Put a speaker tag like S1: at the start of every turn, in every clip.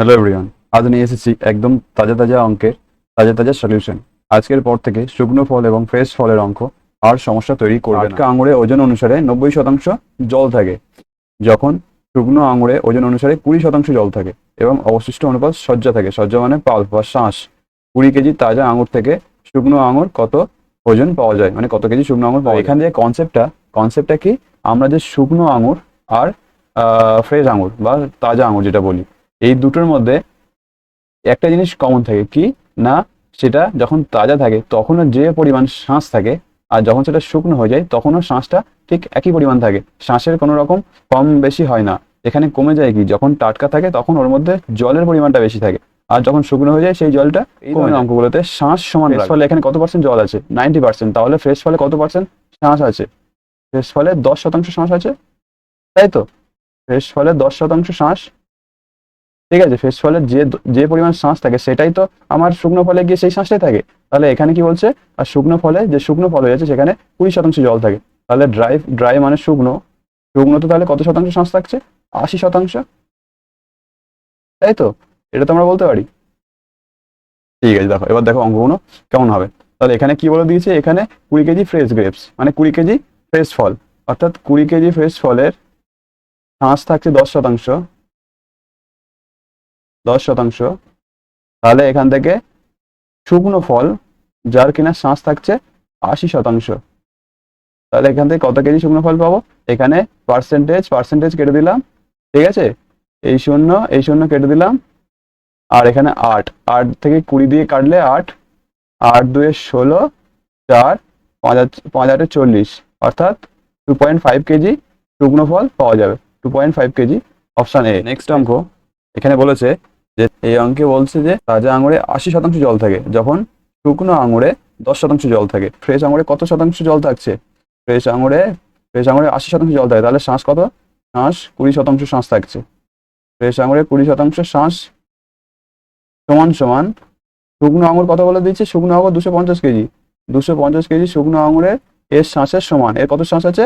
S1: Hello everyone, আজ নিয়ে এসেছি একদম তাজা তাজা অঙ্কের তাজা তাজা সলিউশন। আজকের পর থেকে শুকনো ফল এবং ফ্রেশ ফলের অঙ্ক আর সমস্যা তৈরি করবে না। টাটকা আঙুরের ওজন অনুসারে 90% জল থাকে, যখন শুকনো আঙুরে ওজন অনুসারে 20% জল থাকে এবং অবশিষ্ট অনুপাত সজ্জা থাকে। সজ্জা মানে পাল্প বা শাঁস। 20 কেজি তাজা আঙুর থেকে শুকনো আঙুর কত ওজন পাওয়া যায়, মানে কত কেজি শুকনো আঙুর পাওয়া যায়। এখান থেকে কনসেপ্টটা কি, আমরা যে শুকনো আঙুর আর ফ্রেশ আঙুর বা তাজা আঙুর যেটা বলি, এই দুটোর মধ্যে একটা জিনিস কমন থাকে কি না, সেটা যখন তাজা থাকে তখনও যে পরিমাণ শাঁস থাকে, আর যখন সেটা শুকনো হয়ে যায় তখনও শাঁসটা ঠিক একই পরিমাণ থাকে। শাঁসের কোনো রকম কম বেশি হয় না। এখানে কমে যায় কি, যখন টাটকা থাকে তখন ওর মধ্যে জলের পরিমাণটা বেশি থাকে, আর যখন শুকনো হয়ে যায় সেই জলটা এই ধরনের অঙ্কগুলোতে শাঁস সমান। ফ্রেশ ফলে এখানে কত পার্সেন্ট জল আছে? 90%। তাহলে ফ্রেশ ফলে কত পার্সেন্ট শাঁস আছে? ফ্রেশ ফলে 10% শাঁস আছে, তাই তো? ফ্রেশ ফলে 10% শাঁস, ঠিক আছে। ফ্রেশ ফলের যে যে পরিমাণ শাঁস থাকে সেটাই তো আমার শুকনো ফলে গিয়ে সেই শাঁসটাই থাকে। তাহলে এখানে কি বলছে, আর শুকনো ফলে যে শুকনো ফল হয়ে যাচ্ছে সেখানে 20% জল থাকে। তাহলে ড্রাই ড্রাই মানে শুকনো, শুকনো তো তাহলে কত শতাংশ শাঁস থাকছে? 80%, তাই তো? এটা তো আমরা বলতে পারি। ঠিক আছে, দেখো এবার দেখো অঙ্কগুলো কেমন হবে। তাহলে এখানে কি বলে দিয়েছে, এখানে 20 কেজি ফ্রেশ গ্রেপস মানে 20 কেজি ফ্রেশ ফল, অর্থাৎ 20 কেজি ফ্রেশ ফলের শাঁস থাকছে 10%, 10%। তাহলে এখান থেকে শুকনো ফল যার কিনা শাঁস থাকছে 80%, তাহলে এখান থেকে কত কেজি শুকনো ফল পাবো? এখানে পার্সেন্টেজ কেটে দিলাম, ঠিক আছে। এই শূন্য কেটে দিলাম, আর এখানে 8 8 থেকে 20 দিয়ে কাটলে 8, 8 2 16, 4 5 5 8 40, অর্থাৎ 2.5 কেজি শুকনো ফল পাওয়া যাবে। 2.5 কেজি, অপশন এ। নেক্সট অঙ্ক এখানে বলেছে যে, এই অঙ্কে বলছে যে তাজা আঙুরে 80% জল থাকে, যখন শুকনো আঙুরে 10% জল থাকে। ফ্রেশ আঙুরে কত শতাংশ জল থাকছে? ফ্রেশ আঙুরে 80% জল থাকে। তাহলে শাঁস কত? শাঁস 20% শাঁস থাকছে। ফ্রেশ আঙুরে 20% শাঁস সমান সমান শুকনো আঙুর কত বলে দিচ্ছে? শুকনো আঙুর 250 কেজি। 250 কেজি শুকনো আঙুরের এর শাঁসের সমান। এর কত শাঁস আছে?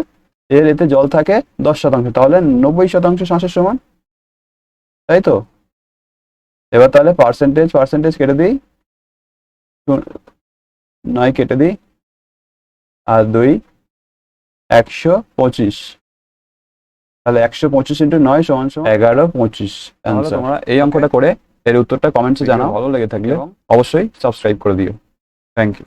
S1: এতে জল থাকে 10%, তাহলে 90% শাঁসের সমান, তাই তো? এবার তাহলে পার্সেন্টেজ কেটে দিই, 9 কেটে দিই, আর 2 125। তাহলে 125 × 9 = 1125 অ্যান্সার। তোমরা এই অঙ্কটা করে এর উত্তরটা কমেন্টসে জানাও। ভালো লেগে থাকলে অবশ্যই সাবস্ক্রাইব করে দিও। Thank you.